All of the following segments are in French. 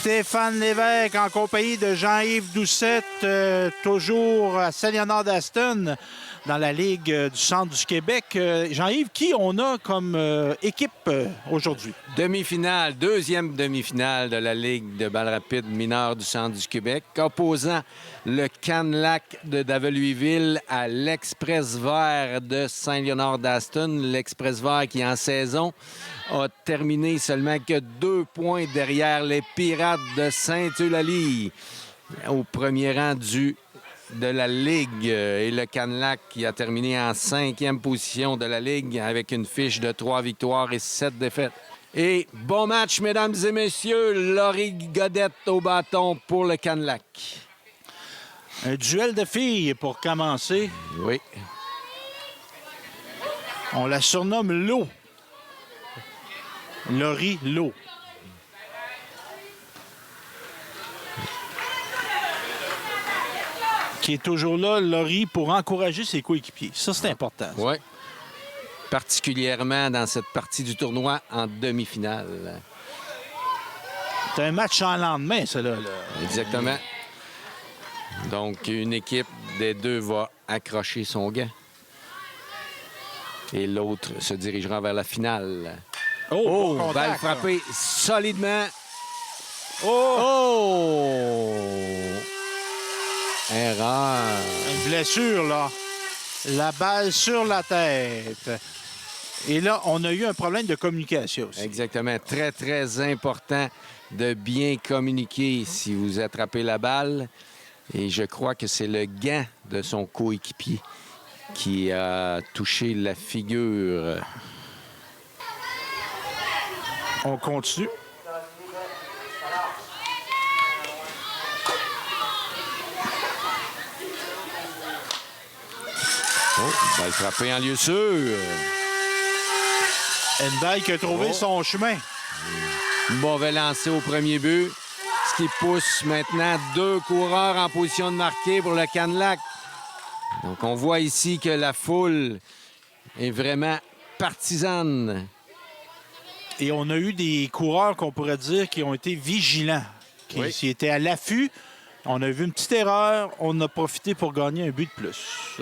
Stéphane Lévesque en compagnie de Jean-Yves Doucette, toujours à Saint-Léonard-d'Aston, dans la Ligue du Centre du Québec. Jean-Yves, qui on a comme équipe aujourd'hui? Demi-finale, deuxième demi-finale de la Ligue de balle rapide mineure du Centre du Québec, opposant le Canlac de Daveluiville à l'Express Vert de Saint-Léonard-d'Aston. L'Express Vert qui, en saison, a terminé seulement que 2 points derrière les Pirates de Sainte-Eulalie au premier rang de la Ligue. Et le Canlac qui a terminé en 5e position de la Ligue avec une fiche de 3 victoires et 7 défaites. Et bon match, mesdames et messieurs. Laurie Godette au bâton pour le Canlac. Un duel de filles pour commencer. Oui. On la surnomme Lo. Laurie Lo. Qui est toujours là, Laurie, pour encourager ses coéquipiers. Ça, c'est important. Oui. Particulièrement dans cette partie du tournoi en demi-finale. C'est un match en lendemain, ça, là. Exactement. Donc, une équipe des deux va accrocher son gant. Et l'autre se dirigera vers la finale. Oh, balle frappée solidement. Oh! Erreur. Une blessure, là. La balle sur la tête. Et là, on a eu un problème de communication aussi. Exactement. Très, très important de bien communiquer si vous attrapez la balle. Et je crois que c'est le gant de son coéquipier qui a touché la figure. On continue. Oh, balle frappée en lieu sûr. Une balle qui a trouvé son chemin. Mauvais lancer au premier but. Ce qui pousse maintenant 2 coureurs en position de marquer pour le Canlac. Donc, on voit ici que la foule est vraiment partisane. Et on a eu des coureurs qu'on pourrait dire qui ont été vigilants, qui étaient à l'affût. On a vu une petite erreur. On a profité pour gagner un but de plus.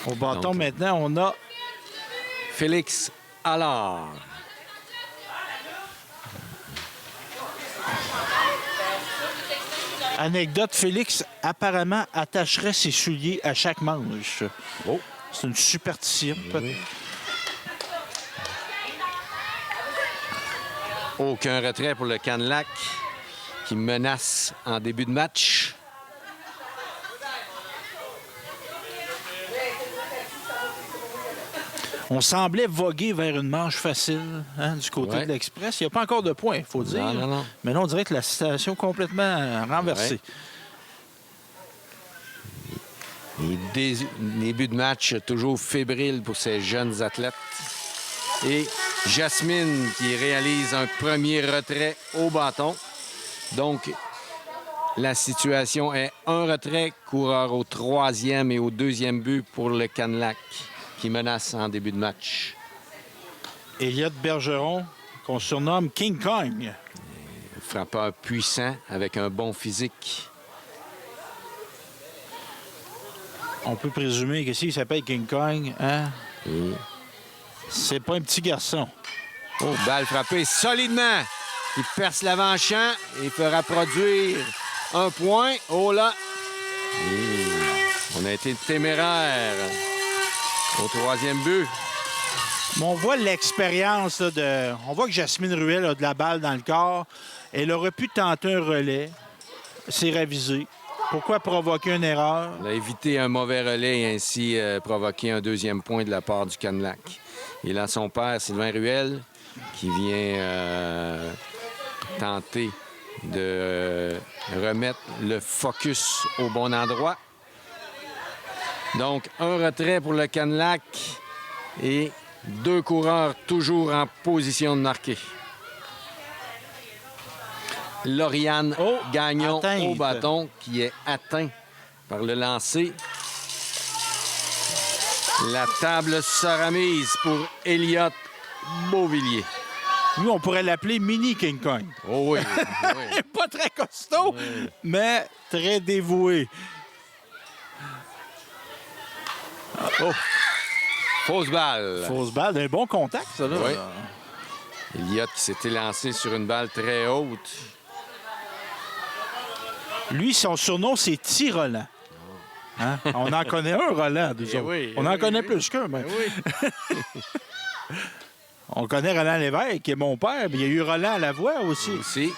Au bâton, maintenant, on a Félix Allard. Anecdote, Félix apparemment attacherait ses souliers à chaque manche. Oh. C'est une superstition. Oui. Aucun retrait pour le Canlac qui menace en début de match. On semblait voguer vers une manche facile du côté de l'Express. Il n'y a pas encore de points, il faut dire. Non. Mais là, on dirait que la situation est complètement renversée. Et début de match toujours fébrile pour ces jeunes athlètes. Et Jasmine qui réalise un premier retrait au bâton. Donc, la situation est un retrait, coureur au 3e et au 2e but pour le Canlac, qui menace en début de match. Elliott Bergeron, qu'on surnomme King Kong. Frappeur puissant avec un bon physique. On peut présumer que s'il s'appelle King Kong, c'est pas un petit garçon. Oh, balle frappée solidement. Il perce l'avant-champ et fera produire un point. Oh là! On a été téméraire au 3e but. Mais on voit l'expérience de... On voit que Jasmine Ruel a de la balle dans le corps. Elle aurait pu tenter un relais. C'est ravisé. Pourquoi provoquer une erreur? Elle a évité un mauvais relais et ainsi provoqué un 2e point de la part du Canlac. Et là, son père, Sylvain Ruel, qui vient tenter de remettre le focus au bon endroit. Donc, un retrait pour le Canlac et 2 coureurs toujours en position de marquer. Lauriane Gagnon au bâton qui est atteint par le lancer. La table sera mise pour Elliott Beauvillier. Nous, on pourrait l'appeler Mini King Kong. Oh oui, oui. Pas très costaud, Oui. mais très dévoué. Oh, Fausse balle. fausse balle. Un bon contact, ça, là. Oui. Elliott qui s'était lancé sur une balle très haute. Lui, son surnom, c'est T-Roland. Hein? On en connaît un, Roland, nous Eh autres. oui, On en oui, connaît oui. plus qu'un, même. Oui. On connaît Roland Lévesque, qui est mon père, mais il y a eu Roland Lavoie aussi, Aussi,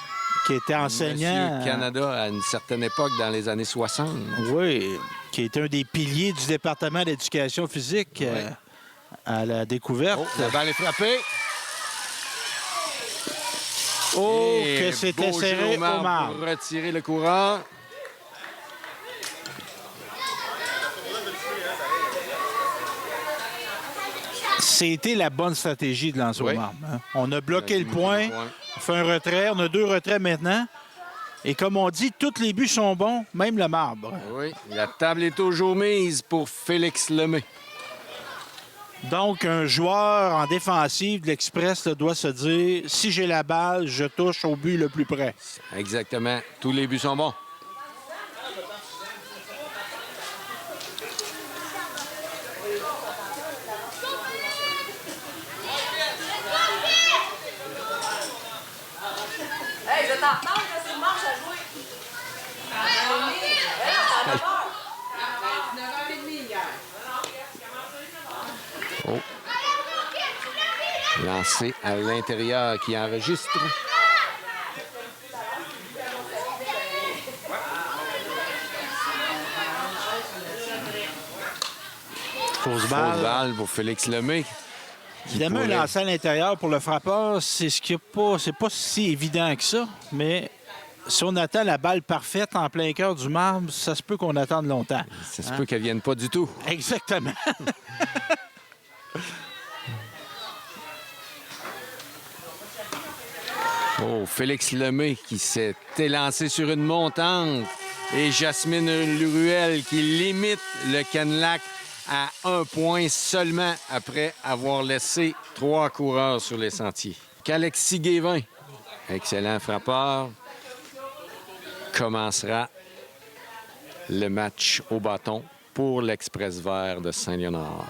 qui était enseignant. Monsieur Canada à une certaine époque dans les années 60. Oui, qui est un des piliers du département d'éducation physique à la découverte. Oh, la balle est frappée. Oh, Et que c'était beau serré jeu au marbre marbre. pour retirer le courant. C'était la bonne stratégie de lancer Oui. au marbre. Hein? On a bloqué le On a point, limité le point. on fait un retrait. On a 2 retraits maintenant. Et comme on dit, tous les buts sont bons, même le marbre. Oui, la table est toujours mise pour Félix Lemay. Donc, un joueur en défensive de l'Express là, doit se dire, si j'ai la balle, je touche au but le plus près. Exactement. Tous les buts sont bons. Hey, je t'entends, là, c'est le manche à jouer. Hey, on s'en a peur. 9h30 hier. Lancé à l'intérieur qui enregistre. Fausse Fausse balle. balle pour Félix Lemay. Évidemment, un pourrait- lancer à l'intérieur pour le frappeur, c'est ce qui est pas, c'est pas si évident que ça, mais si on attend la balle parfaite en plein cœur du marbre, ça se peut qu'on attende longtemps. Ça se peut qu'elle vienne pas du tout. Exactement. Oh, Félix Lemay qui s'est élancé sur une montante. Et Jasmine Ruel qui limite le Canlac à 1 point seulement après avoir laissé 3 coureurs sur les sentiers. Qu'Alexis Guévin, excellent frappeur, commencera le match au bâton pour l'Express vert de Saint-Léonard.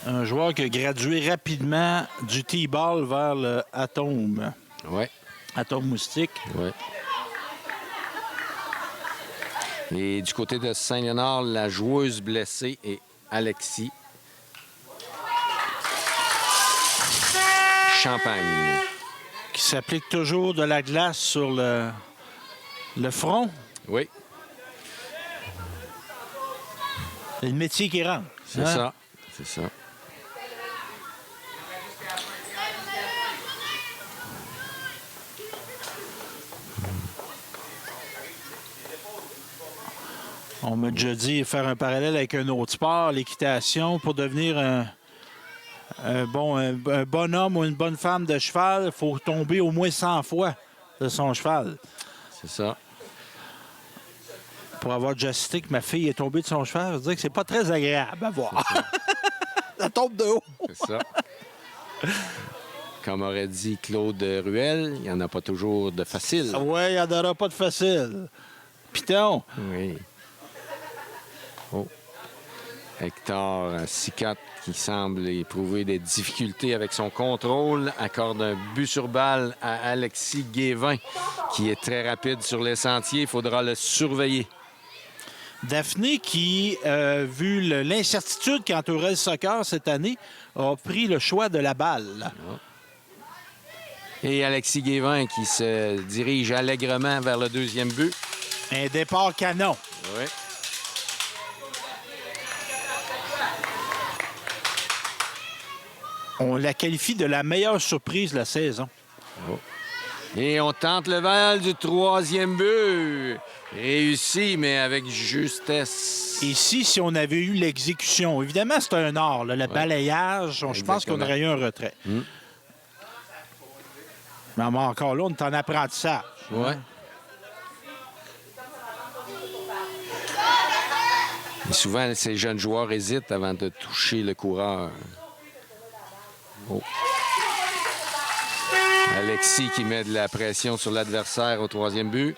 Un joueur qui a gradué rapidement du T-ball vers le atome. Oui, Atome moustique. oui. Et du côté de Saint-Léonard, la joueuse blessée est Alexis Champagne. Qui s'applique toujours de la glace sur le front. Oui, C'est le métier qui rentre. c'est hein? ça. C'est ça. On m'a déjà dit faire un parallèle avec un autre sport, l'équitation, pour devenir un bonhomme ou une bonne femme de cheval, il faut tomber au moins 100 fois de son cheval. C'est ça. Pour avoir déjà cité que ma fille est tombée de son cheval, je veux dire que c'est pas très agréable à voir. Ça tombe de haut. C'est ça. Comme aurait dit Claude Ruel, il n'y en a pas toujours de facile. Oui, il n'y en aura pas de facile. Piton, Oui. Oh. Hector Sicotte, qui semble éprouver des difficultés avec son contrôle, accorde un but sur balle à Alexis Guévin, qui est très rapide sur les sentiers. Il faudra le surveiller. Daphné, qui, vu l'incertitude qui entourait le soccer cette année, a pris le choix de la balle. Et Alexis Guévin qui se dirige allègrement vers le deuxième but. Un départ canon. Oui. On la qualifie de la meilleure surprise de la saison. Et on tente le vol du troisième but. Réussi, mais avec justesse. Ici, si on avait eu l'exécution, évidemment, c'est un art, là, le balayage, je pense qu'on Exactement. aurait eu un retrait. Mais encore là, on est en apprentissage. Oui. Et souvent, ces jeunes joueurs hésitent avant de toucher le coureur. Oh. Alexis qui met de la pression sur l'adversaire au 3e but.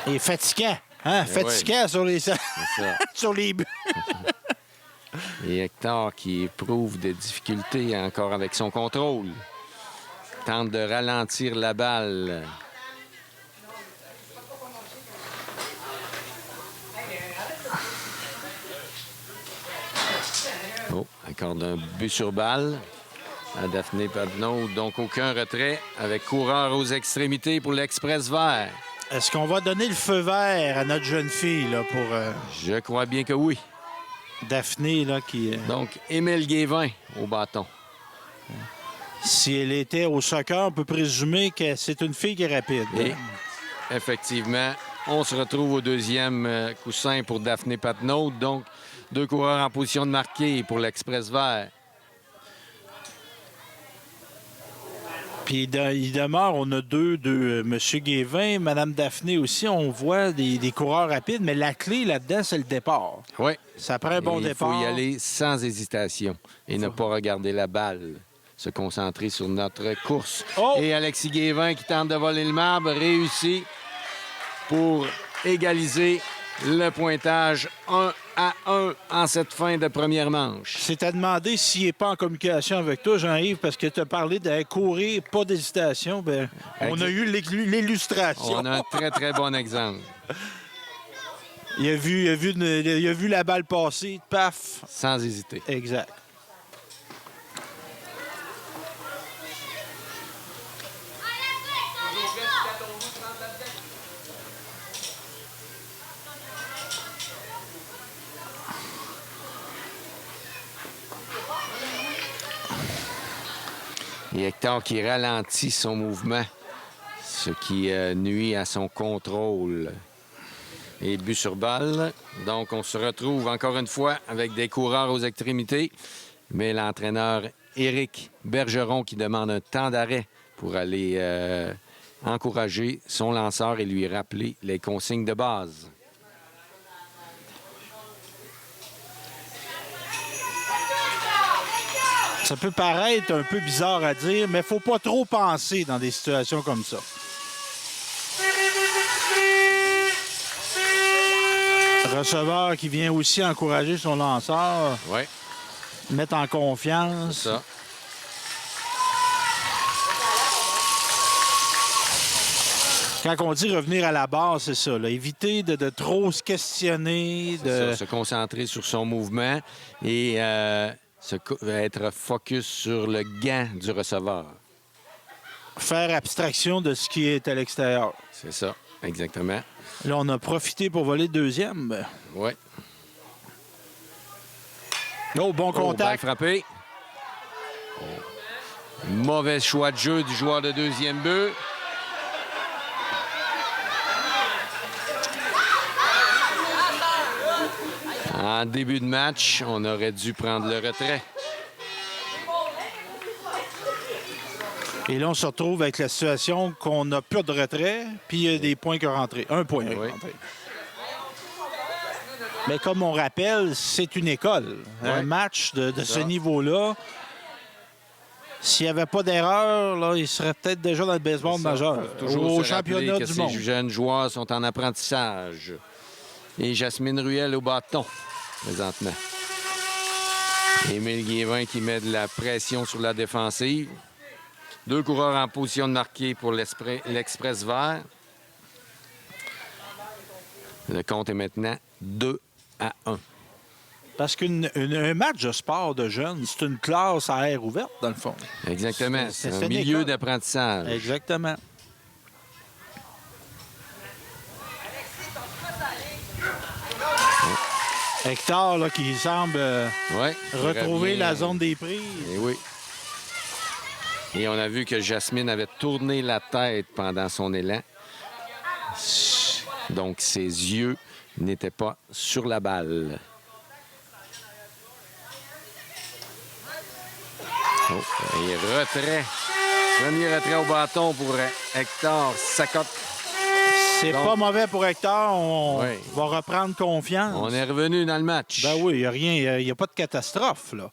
Et fatigant. Hein? Fatigant sur les, C'est ça. sur les buts. Et Hector qui éprouve des difficultés encore avec son contrôle. Tente de ralentir la balle. Oh, accorde un but sur balle à Daphné Papineau. Donc, aucun retrait avec coureur aux extrémités pour l'Express vert. Est-ce qu'on va donner le feu vert à notre jeune fille là, pour Je crois bien que oui. Daphné, là, qui... Donc, Émile Guévin au bâton. Si elle était au soccer, on peut présumer que c'est une fille qui est rapide. Et effectivement, on se retrouve au 2e coussin pour Daphné Papineau. Donc, 2 coureurs en position de marquer pour l'Express vert. Puis il demeure, on a deux M. Guévin, Mme Daphné aussi. On voit des coureurs rapides, mais la clé là-dedans, c'est le départ. Oui. Ça prend un bon Il départ. faut y aller sans hésitation et ne pas regarder la balle. Se concentrer sur notre course. Oh! Et Alexis Guévin qui tente de voler le marbre réussit pour égaliser le pointage 1-1 en cette fin de première manche. C'est à demander s'il n'est pas en communication avec toi, Jean-Yves, parce que tu as parlé de courir, pas d'hésitation. Ben, on a eu l'illustration. On a un très, très bon exemple. Il a vu la balle passer, paf. Sans hésiter. Exact. Et Hector qui ralentit son mouvement, ce qui nuit à son contrôle. Et but sur balle. Donc, on se retrouve encore une fois avec des coureurs aux extrémités. Mais l'entraîneur Éric Bergeron qui demande un temps d'arrêt pour aller encourager son lanceur et lui rappeler les consignes de base. Ça peut paraître un peu bizarre à dire, mais il ne faut pas trop penser dans des situations comme ça. Receveur qui vient aussi encourager son lanceur, Oui, mettre en confiance. ça. Quand on dit revenir à la base, c'est ça. Là. Éviter de trop se questionner. Ça, se concentrer sur son mouvement et être focus sur le gant du receveur. Faire abstraction de ce qui est à l'extérieur. C'est ça, exactement. Là, on a profité pour voler le deuxième. Oui. Oh, bon Oh, balle contact. frappée. Oh. Mauvais choix de jeu du joueur de deuxième but. En début de match, on aurait dû prendre le retrait. Et là, on se retrouve avec la situation qu'on n'a plus de retrait, puis il y a des points qui sont rentrés. Un point qui est Oui. rentré. Mais comme on rappelle, c'est une école. Un Oui. match de ce Ça. niveau-là, s'il n'y avait pas d'erreur, là, il serait peut-être déjà dans le baseball Ça, majeur, faut toujours au se rappeler championnat que du ces monde. jeunes joueurs sont en apprentissage. Et Jasmine Ruel au bâton, présentement. Émile Guévin qui met de la pression sur la défensive. 2 coureurs en position de marquer pour l'Express vert. Le compte est maintenant 2-1. Parce qu'un match de sport de jeunes, c'est une classe à air ouverte, dans le fond. Exactement. C'est C'est un une milieu école. d'apprentissage. Exactement. Hector, là, qui semble Ouais, retrouver revient. la zone des prises. Et oui. Et on a vu que Jasmine avait tourné la tête pendant son élan. Donc, ses yeux n'étaient pas sur la balle. Oh, et retrait Premier retrait au bâton pour Hector Sacotte. C'est Donc- pas mauvais pour Hector. On Oui. va reprendre confiance. On est revenu dans le match. Ben oui, il n'y a rien, il n'y a pas de catastrophe, là.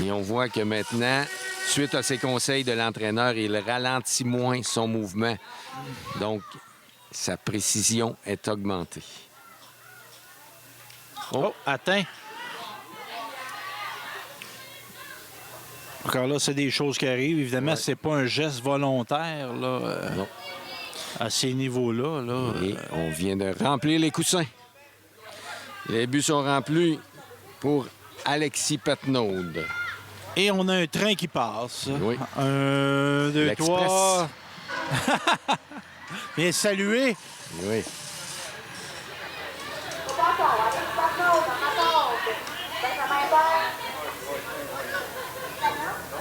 Et on voit que maintenant, suite à ses conseils de l'entraîneur, il ralentit moins son mouvement. Donc, sa précision est augmentée. Oh, atteint. Encore là, c'est des choses qui arrivent. Évidemment, c'est pas un geste volontaire, là, Non. à ces niveaux-là. Là. Et on vient de remplir les coussins. Les buts sont remplis pour Alexis Patnaud. Et on a un train qui passe. Oui. 1, 2, L'Express. 3. Bien salué. Oui.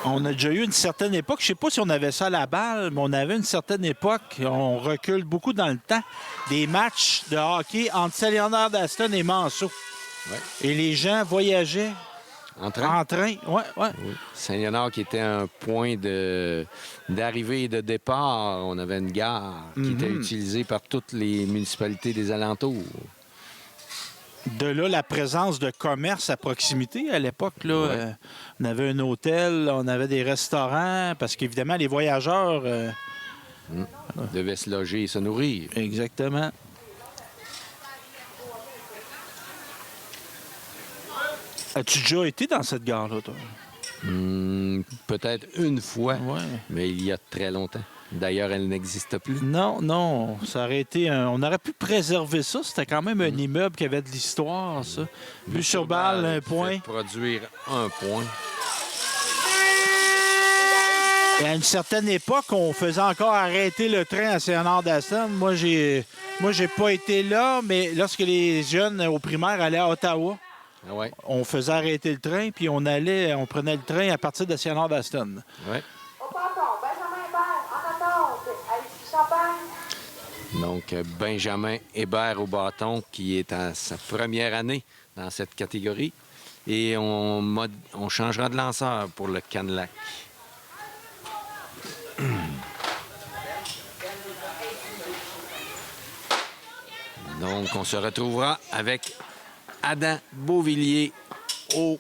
On a déjà eu une certaine époque, je ne sais pas si on avait ça à la balle, mais on avait une certaine époque, on recule beaucoup dans le temps, des matchs de hockey entre Saint-Léonard d'Aston et Manceau. Ouais. Et les gens voyageaient En train. en train. Ouais. Oui. Saint-Léonard qui était un point d'arrivée et de départ. On avait une gare qui était utilisée par toutes les municipalités des alentours. De là, la présence de commerce à proximité à l'époque. Là, on avait un hôtel, on avait des restaurants, parce qu'évidemment, les voyageurs... Devaient se loger et se nourrir. Exactement. As-tu déjà été dans cette gare-là, toi? Peut-être une fois, Oui. mais il y a très longtemps. D'ailleurs, elle n'existe plus. Non, ça aurait été on aurait pu préserver ça. C'était quand même un immeuble qui avait de l'histoire, ça. Vue sur balle, un point. Fait produire un point. Et à une certaine époque, on faisait encore arrêter le train à Saint-Léonard-d'Aston. Moi, j'ai pas été là, mais lorsque les jeunes au primaire allaient à Ottawa, Ah ouais, on faisait arrêter le train, puis on prenait le train à partir de Saint-Léonard-d'Aston. ouais. Au bâton, Benjamin Hébert, en attente. Alexis Champagne. Donc, Benjamin Hébert au bâton, qui est à sa première année dans cette catégorie. Et on changera de lanceur pour le Canlac. Donc, on se retrouvera avec Adam Beauvillier au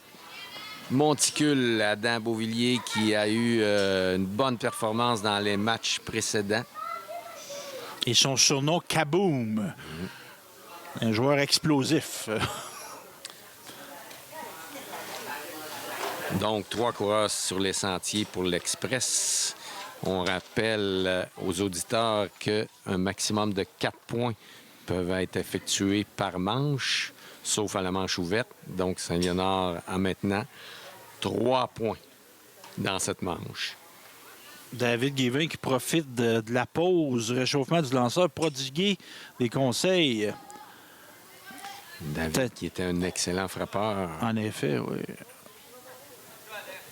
monticule. Adam Beauvillier qui a eu une bonne performance dans les matchs précédents. Et son surnom, Kaboom. Un joueur explosif. Donc, 3 coureurs sur les sentiers pour l'Express. On rappelle aux auditeurs qu'un maximum de 4 points peuvent être effectués par manche, sauf à la manche ouverte. Donc, Saint-Léonard a maintenant 3 points dans cette manche. David Guévin qui profite de la pause, réchauffement du lanceur, prodiguer des conseils. David, qui était un excellent frappeur. En effet, oui.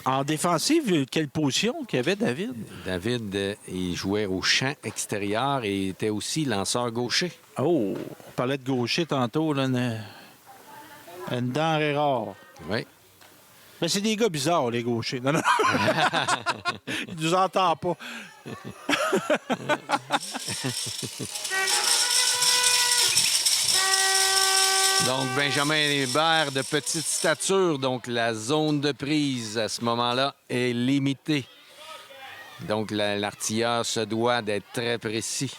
En défensive, quelle position qu'avait David? David, il jouait au champ extérieur et il était aussi lanceur gaucher. Oh, on parlait de gaucher tantôt, là, une denrée rare. Oui. Mais c'est des gars bizarres, les gauchers. Non. Ils nous entendent pas. Donc, Benjamin Hébert de petite stature. Donc, la zone de prise à ce moment-là est limitée. Donc, l'artilleur se doit d'être très précis.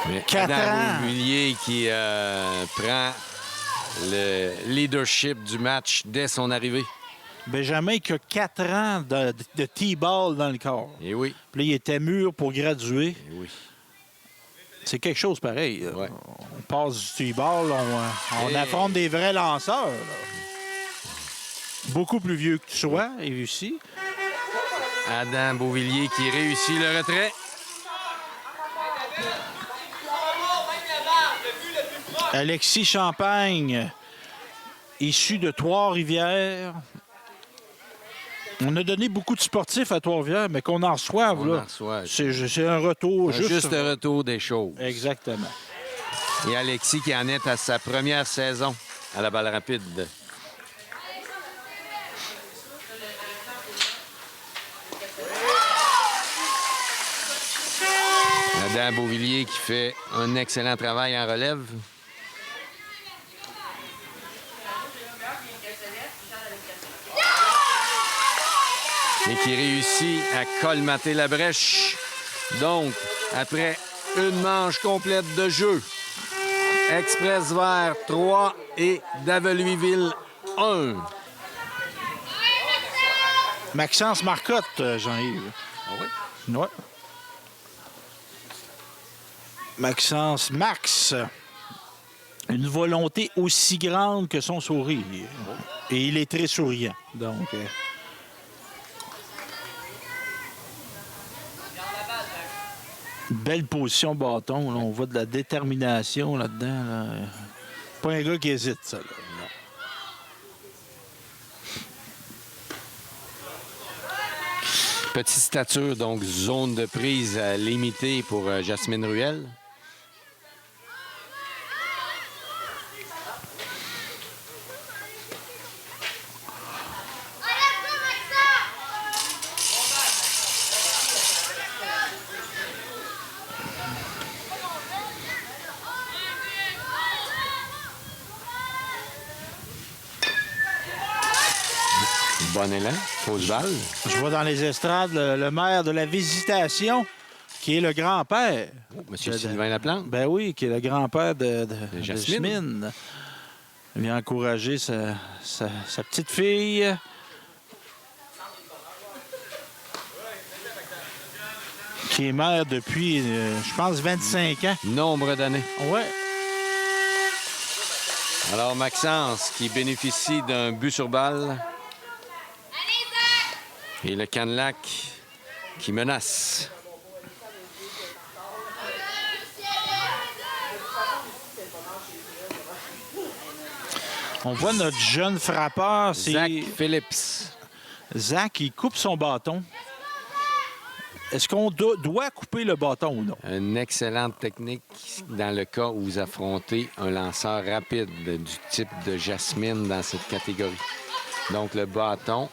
Mais 4 Adam ans. Beauvillier qui prend le leadership du match dès son arrivée. Benjamin qui a 4 ans de T-ball dans le corps. Et oui, Puis là, il était mûr pour graduer. et oui. C'est quelque chose pareil. là. Ouais. On passe du T-ball, on Et- affronte des vrais lanceurs. là. Beaucoup plus vieux que toi, et ici. Adam Beauvillier qui réussit le retrait. Alexis Champagne, issu de Trois-Rivières. On a donné beaucoup de sportifs à Trois-Rivières, mais qu'on en reçoive, On là, en reçoit. c'est un retour. Juste un retour des choses. Exactement. Et Alexis qui en est à sa première saison à la balle rapide. Adam Beauvillier qui fait un excellent travail en relève. Et qui réussit à colmater la brèche. Donc, après une manche complète de jeu, Express Vert 3 et Daveluiville 1. Maxence Marcotte, Jean-Yves. Ah oui? Ouais. Maxence Max. Une volonté aussi grande que son sourire. Et il est très souriant. Donc. Une belle position bâton. Là. On voit de la détermination là-dedans. Là. Pas un gars qui hésite, ça. Là. Non. Petite stature, donc zone de prise limitée pour Jasmine Ruel. Bon élan, fausse balle. Je vois dans les estrades le maire de la Visitation, qui est le grand-père. Oh, Monsieur Sylvain Laplante. Ben oui, qui est le grand-père de Jasmine. Jasmine. Il vient encourager sa petite fille. Qui est mère depuis, je pense, 25 ans. Nombre d'années. Ouais. Alors Maxence qui bénéficie d'un but sur balle. Et le Canlac qui menace. On voit notre jeune frappeur, c'est Zach Phillips. Zach, il coupe son bâton. Est-ce qu'on doit couper le bâton ou non? Une excellente technique dans le cas où vous affrontez un lanceur rapide du type de Jasmine dans cette catégorie. Donc le bâton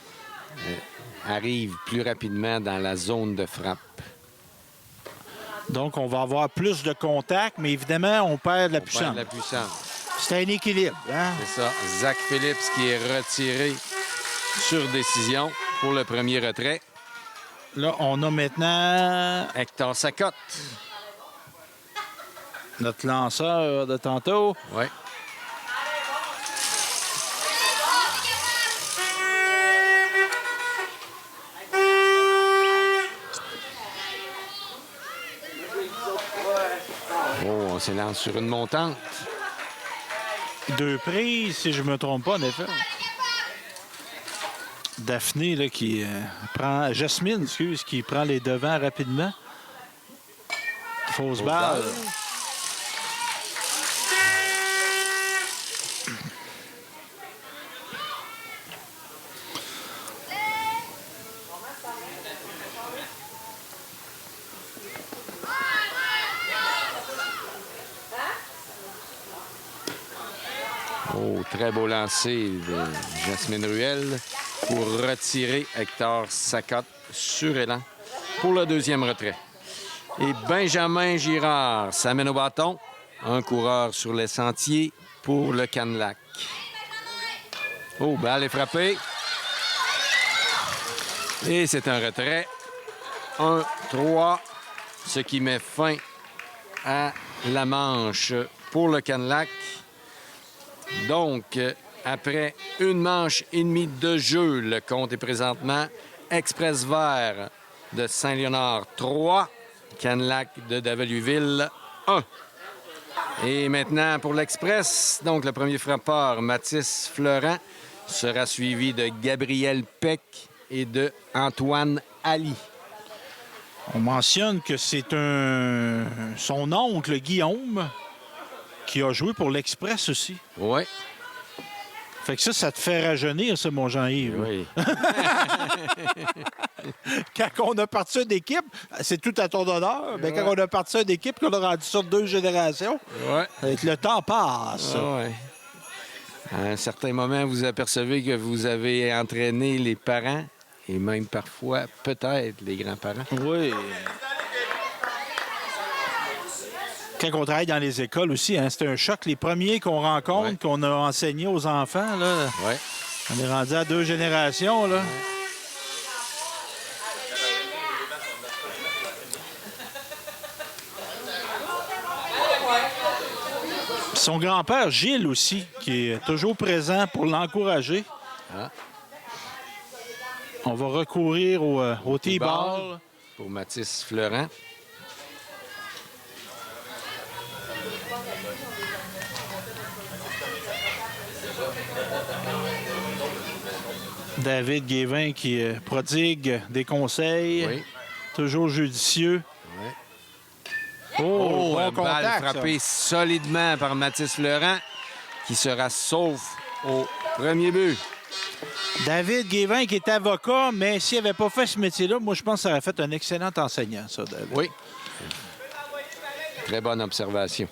arrive plus rapidement dans la zone de frappe. Donc, on va avoir plus de contact, mais évidemment, on perd de la On puissance. perd de la puissance. C'est un équilibre. Hein? C'est ça. Zach Phillips qui est retiré sur décision pour le premier retrait. Là, on a maintenant Hector Sacotte. notre lanceur de tantôt. Oui. Oh, on s'élance sur une montante. 2 prises, si je ne me trompe pas, en effet. Daphné, là, qui prend... Jasmine, excuse, qui prend les devants rapidement. Fausse balle. Oh, très beau lancer de Jasmine Ruel pour retirer Hector Sacotte sur élan pour le deuxième retrait. Et Benjamin Girard s'amène au bâton. Un coureur sur les sentiers pour le Canlac. Oh, balle est frappée. Et c'est un retrait. 1-3, ce qui met fin à la manche pour le Canlac. Donc, après une manche et demie de jeu, le compte est présentement Express Vert de Saint-Léonard 3, Canlac de Daveluiville 1. Et maintenant pour l'Express, donc le premier frappeur, Mathis Fleurant, sera suivi de Gabriel Peck et de Antoine Ali. On mentionne que c'est son oncle, Guillaume, qui a joué pour l'Express aussi. Oui. Fait que ça te fait rajeunir, ça, mon Jean-Yves. Oui. Quand on a parti une équipe, c'est tout à ton honneur, mais quand on a parti une équipe, qu'on a rendu sur 2 générations, Ouais. avec le temps passe. Ah ouais. À un certain moment, vous apercevez que vous avez entraîné les parents et même parfois, peut-être, les grands-parents. Oui. Quand on travaille dans les écoles aussi, hein, c'est un choc. Les premiers qu'on rencontre, Ouais. qu'on a enseignés aux enfants, là, Oui. on est rendu à 2 générations. Là. Son grand-père, Gilles aussi, qui est toujours présent pour l'encourager. Ah. On va recourir au T-ball. Pour Mathis Fleurant. David Guévin qui prodigue des conseils, Oui. toujours judicieux. Ouais. Oh, bon une balle contact, ça. frappée solidement par Mathis Fleurant qui sera sauf au premier but. David Guévin qui est avocat, mais s'il n'avait pas fait ce métier-là, moi, je pense que ça aurait fait un excellent enseignant, ça, David. Oui. Très bonne observation.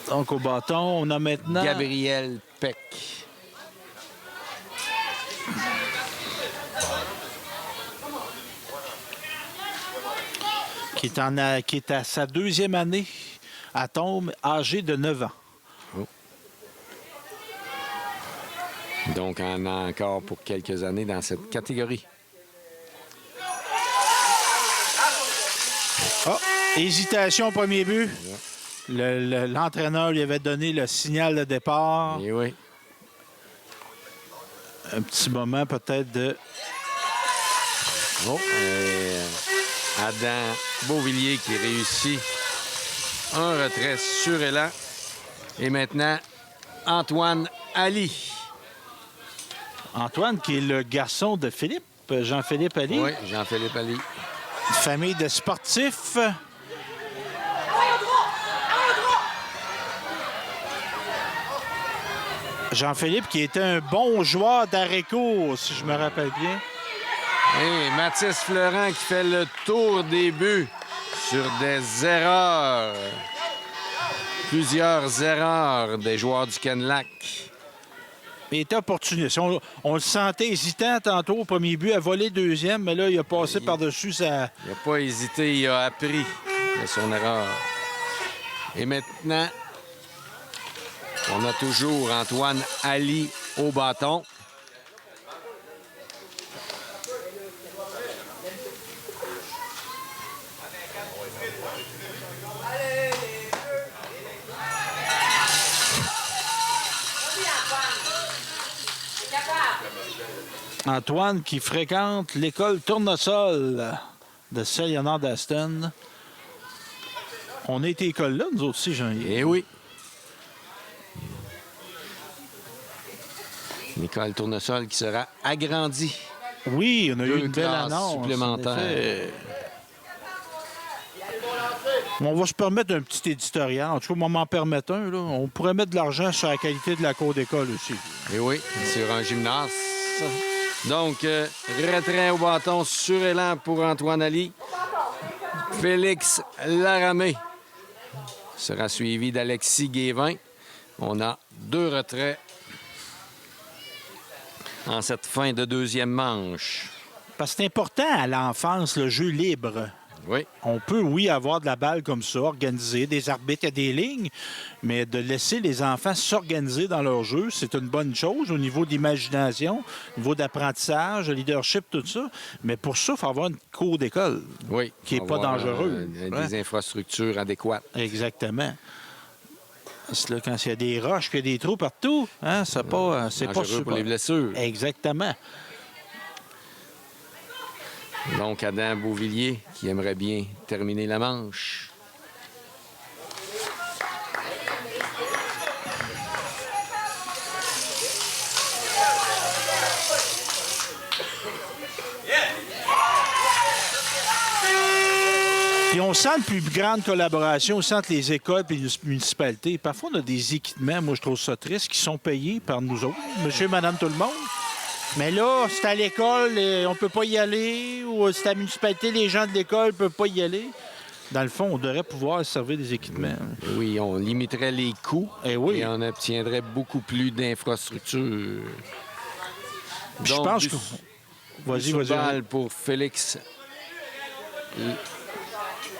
Donc, au bâton, on a maintenant... Gabriel Peck. qui est à sa 2e année à Tombe, âgé de 9 ans. Donc, on a encore pour quelques années dans cette catégorie. Ah, hésitation au premier but. L'entraîneur lui avait donné le signal de départ. Et oui. Un petit moment peut-être de... Oh, Adam Beauvillier qui réussit un retrait sur élan. Et maintenant, Antoine Ali. Antoine, qui est le garçon de Philippe, Jean-Philippe Ali. Oui, Jean-Philippe Ali. Une famille de sportifs. Jean-Philippe qui était un bon joueur d'arrêt-court, si je me rappelle bien. Et Mathis Fleurant qui fait le tour des buts sur des erreurs. Plusieurs erreurs des joueurs du Kenlac. Il était opportuniste. On le sentait hésitant tantôt au premier but, à voler deuxième, mais là, il a passé par-dessus sa... Il n'a pas hésité, il a appris de son erreur. Et maintenant, on a toujours Antoine Ali au bâton. Antoine qui fréquente l'école Tournesol de Saint-Léonard d'Aston. On a été école là, nous autres aussi, Jean-Yves. Eh oui. L'école Tournesol qui sera agrandie. Oui, on a eu une belle classes annonce. supplémentaires. En effet. On va se permettre un petit éditorial. En tout cas, on m'en permettre un. Là. On pourrait mettre de l'argent sur la qualité de la cour d'école aussi. Eh oui, sur un gymnase. Donc, retrait au bâton sur élan pour Antoine Ali. Félix Laramé sera suivi d'Alexis Guévin. On a 2 retraits en cette fin de deuxième manche. Parce que c'est important à l'enfance, le jeu libre. Oui, On peut, oui, avoir de la balle comme ça, organiser des arbitres et des lignes, mais de laisser les enfants s'organiser dans leur jeu, c'est une bonne chose au niveau d'imagination, au niveau d'apprentissage, de leadership, tout ça. Mais pour ça, il faut avoir une cour d'école. oui. Qui est pas Avoir, dangereux. Des infrastructures adéquates. Exactement. Parce que là, quand il y a des roches, qu'il y a des trous partout, hein, c'est pas Dangereux super. pour les blessures. Exactement. Donc, Adam Beauvillier qui aimerait bien terminer la manche. Puis on sent une plus grande collaboration aussi entre les écoles et les municipalités. Parfois, on a des équipements, moi je trouve ça triste, qui sont payés par nous autres, monsieur, madame, tout le monde. Mais là, c'est à l'école, on peut pas y aller, ou c'est à la municipalité, les gens de l'école peuvent pas y aller. Dans le fond, on devrait pouvoir servir des équipements. Oui, on limiterait les coûts Eh oui. et on obtiendrait beaucoup plus d'infrastructures. Puis je Donc, pense que... Vas-y, vas-y. balle pour Félix. Puis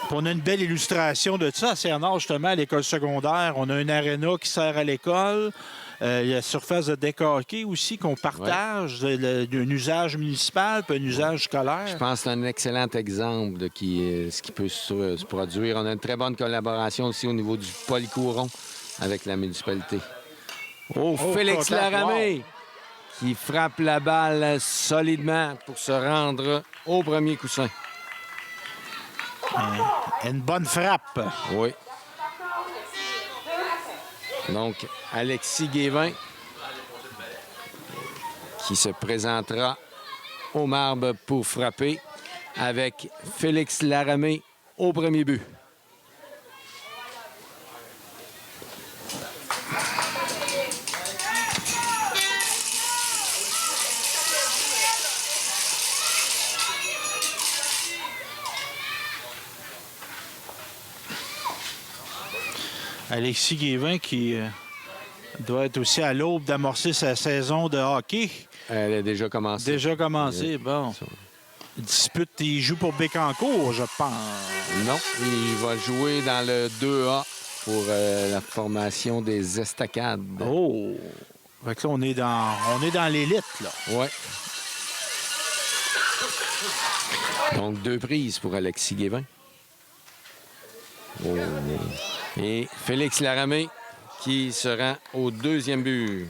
on a une belle illustration de ça à Cernard, justement, à l'école secondaire. On a un aréna qui sert à l'école. Il y a la surface de deck hockey aussi qu'on partage, d'un usage municipal puis un usage scolaire. Je pense que c'est un excellent exemple de ce qui peut se produire. On a une très bonne collaboration aussi au niveau du polycouron avec la municipalité. Oh, Félix contact, Laramé qui frappe la balle solidement pour se rendre au premier coussin. Une bonne frappe. Oui. Donc, Alexis Guévin qui se présentera au marbre pour frapper avec Félix Laramé au premier but. Alexis Guévin qui doit être aussi à l'aube d'amorcer sa saison de hockey. Elle a déjà commencé. Déjà commencé, bon. Il joue pour Bécancour, je pense. Non, il va jouer dans le 2A pour la formation des Estacades. Oh! Fait que là, on est dans l'élite, là. Oui. Donc, 2 prises pour Alexis Guévin. Oh. Et Félix Laramé qui se rend au deuxième but.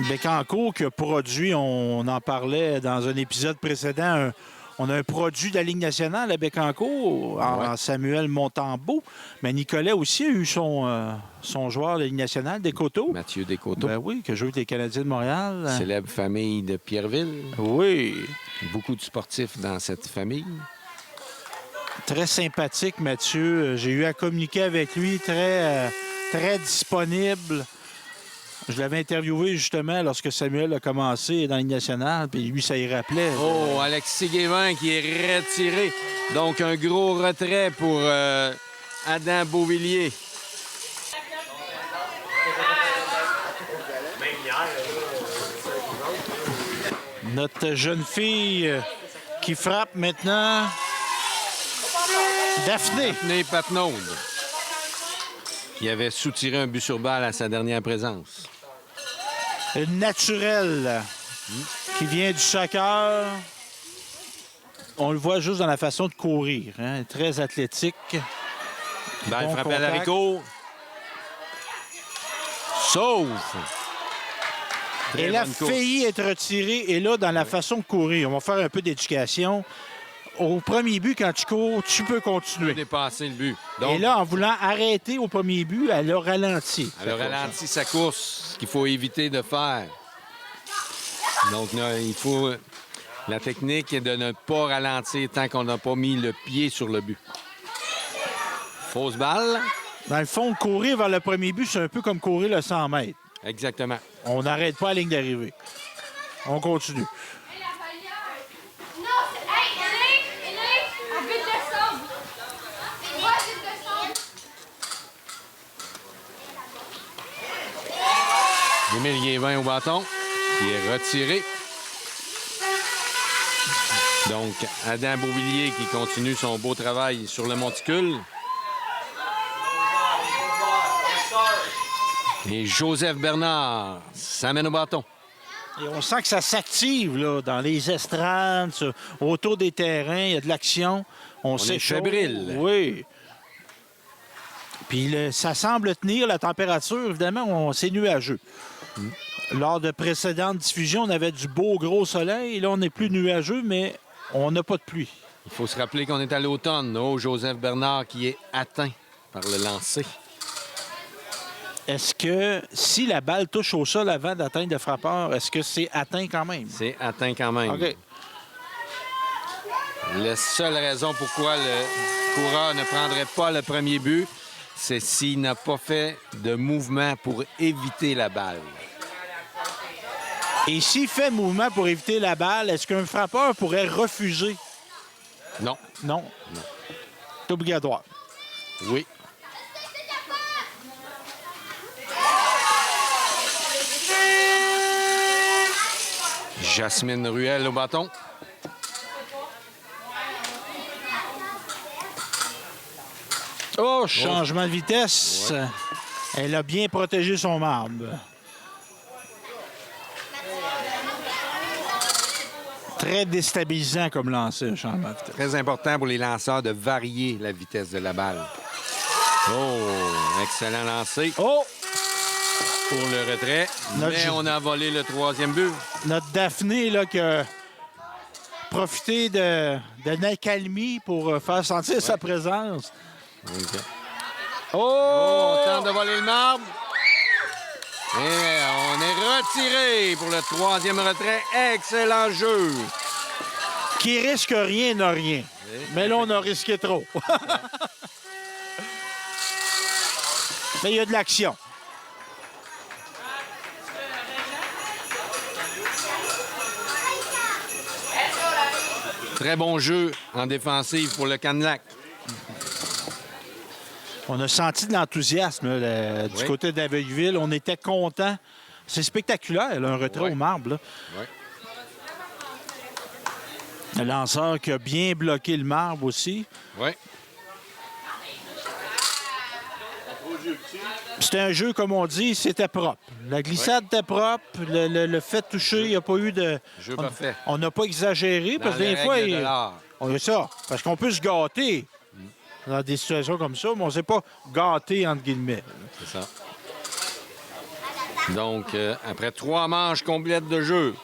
Bécancour qui a produit, on en parlait dans un épisode précédent, on a un produit de la Ligue nationale à Bécancour, en Samuel Montembeault. Mais Nicolet aussi a eu son joueur de la Ligue nationale, Descoteaux. Mathieu Descoteaux. Ben oui, qui a joué avec les Canadiens de Montréal. Célèbre famille de Pierreville. Oui. Beaucoup de sportifs dans cette famille. Très sympathique, Mathieu. J'ai eu à communiquer avec lui, très disponible. Je l'avais interviewé justement lorsque Samuel a commencé dans la Ligue nationale, puis lui, ça y rappelait. Oh, Alexis Guévin qui est retiré. Donc, un gros retrait pour Adam Beauvillier. Notre jeune fille qui frappe maintenant, Daphné. Daphné Papenaude. Il avait soutiré un but sur balle à sa dernière présence. Une naturelle qui vient du soccer. On le voit juste dans la façon de courir. Hein? Très athlétique. Balle Bon frappée à contact. l'haricot. Sauve! Très Elle a bonne course. failli être retirée. Et là, dans la façon de courir, on va faire un peu d'éducation. Au premier but, quand tu cours, tu peux continuer. Dépasser le but. Donc, Et là, en voulant arrêter au premier but, elle a ralenti. elle a ralenti sa course, ce qu'il faut éviter de faire. Donc, là, il faut... La technique est de ne pas ralentir tant qu'on n'a pas mis le pied sur le but. Fausse balle. Dans le fond, courir vers le premier but, c'est un peu comme courir le 100 mètres. Exactement. On n'arrête pas à la ligne d'arrivée. On continue. Non, c'est... Hey, Élie, à but de sombre. C'est quoi, but de sombre? Émile Guévin au bâton, qui est retiré. Donc, Adam Beauvillier qui continue son beau travail sur le monticule. Et Joseph Bernard s'amène au bâton. Et on sent que ça s'active là, dans les estrades, autour des terrains, il y a de l'action. On est fébrile. Oui. Puis ça semble tenir la température, évidemment, c'est nuageux. Lors de précédentes diffusions, on avait du beau gros soleil. Là, on n'est plus nuageux, mais on n'a pas de pluie. Il faut se rappeler qu'on est à l'automne. Oh, Joseph Bernard qui est atteint par le lancer. Est-ce que si la balle touche au sol avant d'atteindre le frappeur, est-ce que c'est atteint quand même? C'est atteint quand même. OK. La seule raison pourquoi le coureur ne prendrait pas le premier but, c'est s'il n'a pas fait de mouvement pour éviter la balle. Et s'il fait mouvement pour éviter la balle, est-ce qu'un frappeur pourrait refuser? Non. Non. C'est obligatoire. Oui. Jasmine Ruel au bâton. Oh, changement de vitesse. Ouais. Elle a bien protégé son marbre. Très déstabilisant comme lancer, un changement de vitesse. Très important pour les lanceurs de varier la vitesse de la balle. Oh, excellent lancer Oh! pour le retrait. Notre Mais jeu- on a volé le troisième but. Notre Daphné, là, qui a profité de l'accalmie pour faire sentir sa présence. OK. Oh! On tente de voler le marbre. Et on est retiré pour le troisième retrait. Excellent jeu. Qui risque rien n'a rien. Mais là, on a risqué trop. Mais il y a de l'action. Très bon jeu en défensive pour le Canlac. On a senti de l'enthousiasme là, du Oui. côté d'Aveilleville. On était contents. C'est spectaculaire, là, un retrait Oui. au marbre. Là. Oui. Le lanceur qui a bien bloqué le marbre aussi. Oui. C'était un jeu, comme on dit, c'était propre. La glissade était propre. Le fait de toucher, il n'y a pas eu de... Jeu parfait. On n'a pas exagéré, parce que Dans les des fois, règles de l'art. on a ça. Parce qu'on peut se gâter dans des situations comme ça, mais on ne s'est pas gâté, entre guillemets. C'est ça. Donc, après 3 manches complètes de jeu,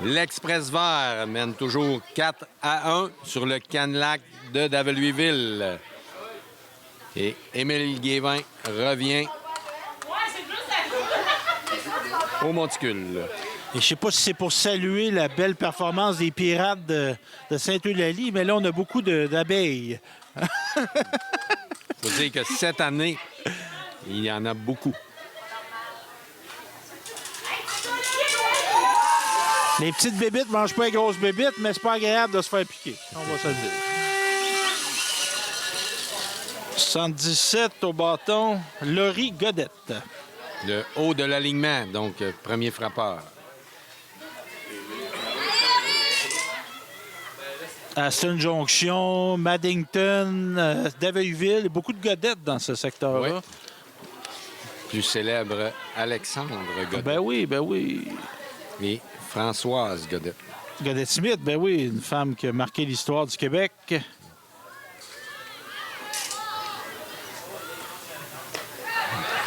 l'Express Vert mène toujours 4-1 sur le Canlac de Daveluiville. Et Émile Guévin revient au monticule. Et je sais pas si c'est pour saluer la belle performance des Pirates de Sainte-Eulalie, mais là, on a beaucoup d'abeilles. Il faut dire que cette année, il y en a beaucoup. Les petites bébites ne mangent pas les grosses bébites, mais c'est pas agréable de se faire piquer. On va se le dire. 77 au bâton, Laurie Godette. Le haut de l'alignement, donc premier frappeur. Aston Junction, Maddington, Daveilleville, beaucoup de Godettes dans ce secteur-là. Oui. Plus célèbre, Alexandre Godet. Ben oui, ben oui. Et Françoise Godet. Godette Smith, ben oui, une femme qui a marqué l'histoire du Québec.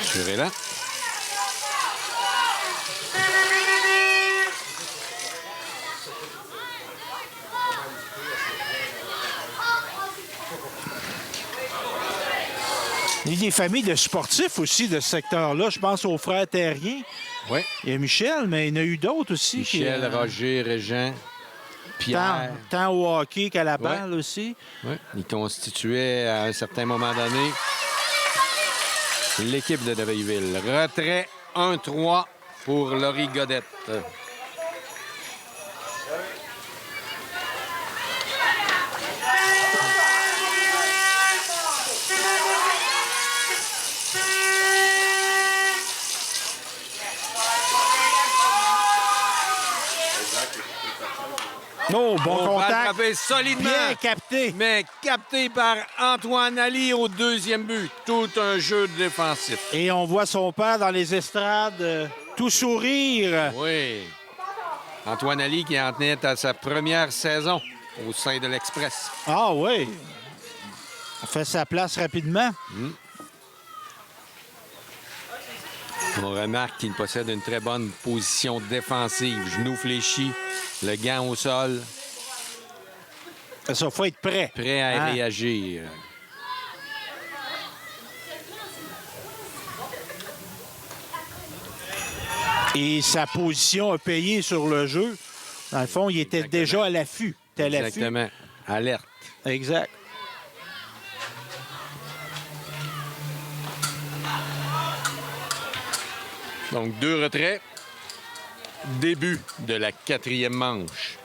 Sur là. Il y a des familles de sportifs aussi de ce secteur-là. Je pense aux frères Terriens. Oui. Il y a Michel, mais il y en a eu d'autres aussi. Michel, Roger, Régent, Pierre. Tant au hockey qu'à la balle aussi. Oui. Il constituait à un certain moment donné l'équipe de Daveilleville. Retrait 1-3 pour Laurie Godette. Oh, bon On va contact. attraper solidement. Bien capté. Mais capté par Antoine Ali au deuxième but. Tout un jeu défensif. Et on voit son père dans les estrades, tout sourire. Oui. Antoine Ali qui en tenait à sa première saison au sein de l'Express. Ah oui. On fait sa place rapidement. On remarque qu'il possède une très bonne position défensive. Genoux fléchis, le gant au sol, Ça, il faut être prêt. prêt à Hein? réagir. Et sa position a payé sur le jeu. Dans le fond, il était Exactement. déjà à l'affût. Il était à l'affût. Exactement. Alerte. Exact. Donc, 2 retraits. Début de la 4e manche.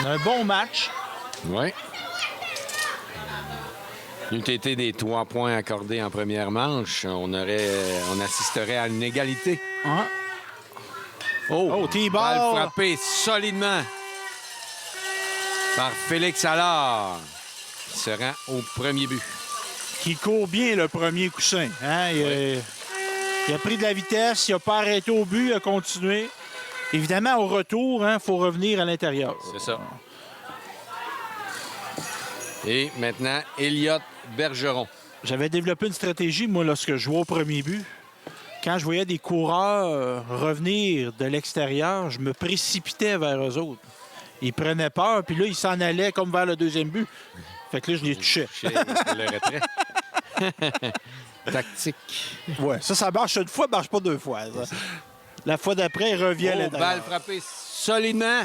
Un bon match. Oui. N'eût été des 3 points accordés en première manche, on assisterait à une égalité. Hein? Oh, T-ball. Balle frappée solidement par Félix Allard, qui se rend au premier but. Qui court bien le premier coussin. Hein? Il a pris de la vitesse, il n'a pas arrêté au but, il a continué. Évidemment, au retour, il faut revenir à l'intérieur. C'est ça. Et maintenant, Elliott Bergeron. J'avais développé une stratégie, moi, lorsque je jouais au premier but. Quand je voyais des coureurs revenir de l'extérieur, je me précipitais vers eux autres. Ils prenaient peur, puis là, ils s'en allaient comme vers le deuxième but. Fait que là, je les touchais. Le retrait. Tactique. Ouais, ça marche une fois, ça marche pas 2 fois. Ça. La fois d'après, il revient à l'intérieur. Balle frappée solidement.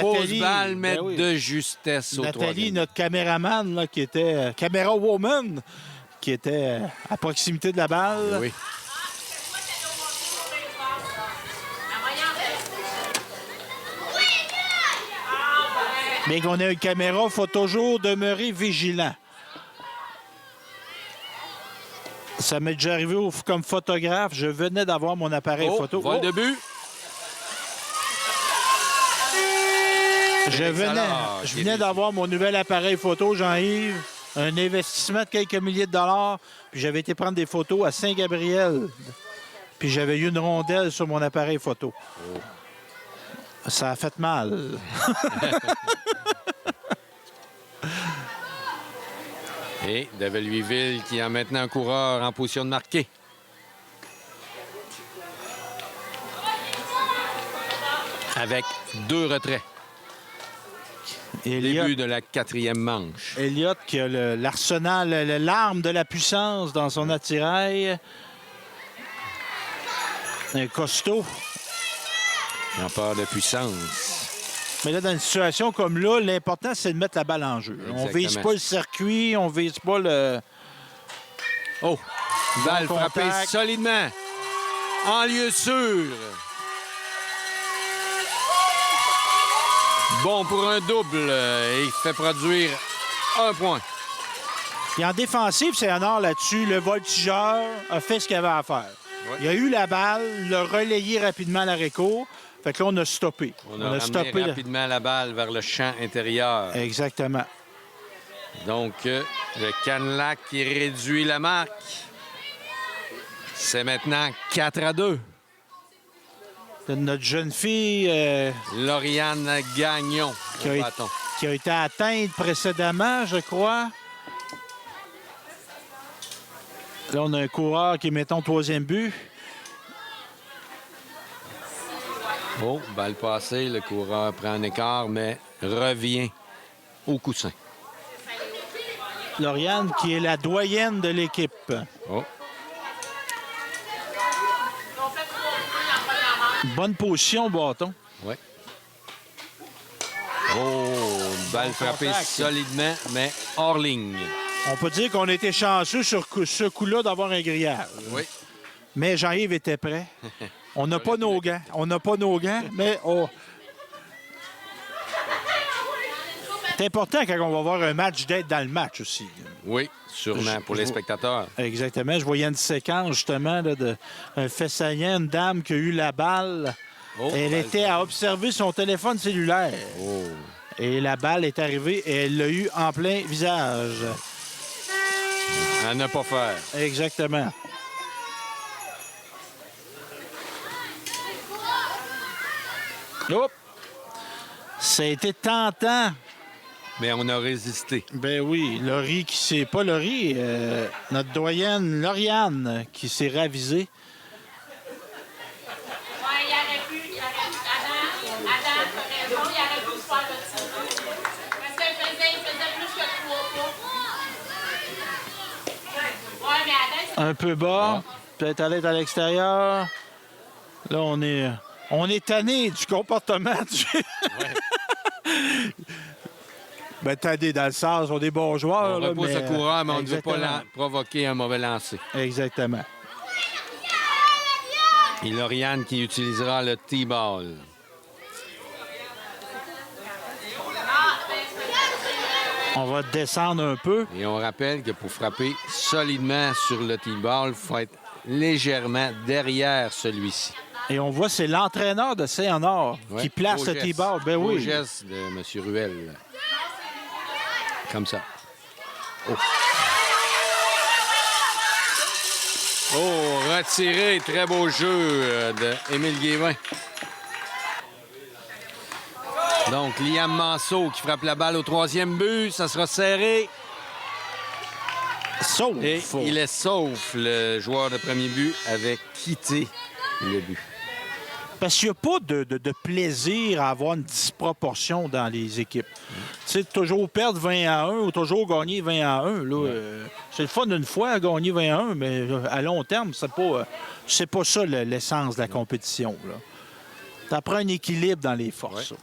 Fausse balle, mais de justesse au Nathalie, troisième. notre caméraman, là, qui était... caméra woman, qui était à proximité de la balle. Oui. Bien qu'on ait une caméra, il faut toujours demeurer vigilant. Ça m'est déjà arrivé comme photographe. Je venais d'avoir mon appareil photo. Vol de but. Je venais d'avoir mon nouvel appareil photo, Jean-Yves. Un investissement de quelques milliers de dollars. Puis j'avais été prendre des photos à Saint-Gabriel. Puis j'avais eu une rondelle sur mon appareil photo. Ça a fait mal. Et David Louisville qui a maintenant un coureur en position de marquer. Avec 2 retraits. Début de la 4e manche. Elliott qui a l'arsenal, l'arme de la puissance dans son attirail. Un costaud. En part de puissance. Mais là, dans une situation comme là, l'important, c'est de mettre la balle en jeu. Exactement. On vise pas le circuit, on vise pas le... Oh! Balle Bon frappée contact. solidement. En lieu sûr. Bon pour un double. Et il fait produire 1 point. Et en défensive, c'est un art là-dessus. Le voltigeur a fait ce qu'il avait à faire. Ouais. Il a eu la balle, l'a relayé rapidement à l'arrêt-court. Fait que là, on a stoppé. On a ramené rapidement la balle vers le champ intérieur. Exactement. Donc, le Canlac qui réduit la marque. C'est maintenant 4-2. Notre jeune fille Lauriane Gagnon qui, au bâton. qui a été atteinte précédemment, je crois. Là, on a un coureur qui est, mettons, 3e but. Oh, balle passée. Le coureur prend un écart, mais revient au coussin. Lauriane, qui est la doyenne de l'équipe. Oh. Bonne position, bâton. Oui. Oh, balle frappée contact. solidement, mais hors ligne. On peut dire qu'on a été chanceux sur ce coup-là d'avoir un grillage. Oui. Mais Jean-Yves était prêt. On n'a pas nos gants. On n'a pas nos gants, mais c'est important quand on va voir un match d'être dans le match aussi. Oui, sûrement pour les spectateurs. Exactement. Je voyais une séquence, justement, là, d'un fait saillant, une dame qui a eu la balle. Oh, Elle balle était à observer son téléphone cellulaire. Oh. Et la balle est arrivée et elle l'a eu en plein visage. À ne pas faire. Exactement. Hop! Ça a été tentant. Mais on a résisté. Ben oui, Laurie qui s'est... Pas Laurie, notre doyenne Lauriane qui s'est ravisée. Ouais, il aurait pu. Adam, t'as raison, il aurait pu se faire le tir. Parce qu'il faisait plus que Un peu bas. Peut-être aller à l'extérieur. Là, on est tanné du comportement du... Ben, tanné dans le sens, on est bons joueurs. On là, repousse mais... le coureur, mais on ne veut pas Exactement. provoquer un mauvais lancer. Exactement. Et Lauriane qui utilisera le T-ball. On va descendre un peu. Et on rappelle que pour frapper solidement sur le T-ball, il faut être légèrement derrière celui-ci. Et on voit, c'est l'entraîneur de Saint-Honor Ouais. qui place Beau le geste. T-ball. Ben Beau oui. geste de M. Ruel. Comme ça. Oh. Oh, retiré. Très beau jeu d'Émile Guévin. Donc, Liam Manceau qui frappe la balle au 3e but. Ça sera serré. Sauf. Et il est sauf. Le joueur de premier but avait quitté le but. Parce qu'il n'y a pas de plaisir à avoir une disproportion dans les équipes. Tu sais, toujours perdre 20-1 ou toujours gagner 20-1, là, c'est le fun d'une fois, gagner 20-1, mais à long terme, c'est pas ça l'essence de la compétition. Ça prend un équilibre dans les forces. Ouais.